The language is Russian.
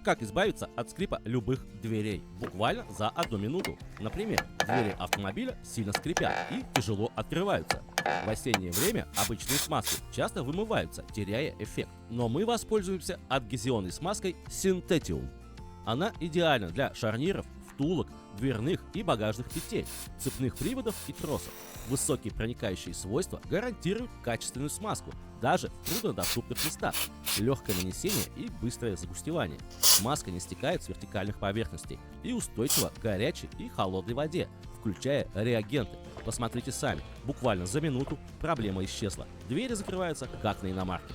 Как избавиться от скрипа любых дверей? Буквально за 1 минуту. Например, двери автомобиля сильно скрипят и тяжело открываются. В осеннее время обычные смазки часто вымываются, теряя эффект. Но мы воспользуемся адгезионной смазкой Synthetium. Она идеальна для шарниров, втулок, дверных и багажных петель, цепных приводов и тросов. Высокие проникающие свойства гарантируют качественную смазку, даже в труднодоступных местах, легкое нанесение и быстрое загустевание. Смазка не стекает с вертикальных поверхностей и устойчива к горячей и холодной воде, включая реагенты. Посмотрите сами, буквально за минуту проблема исчезла. Двери закрываются, как на иномарке.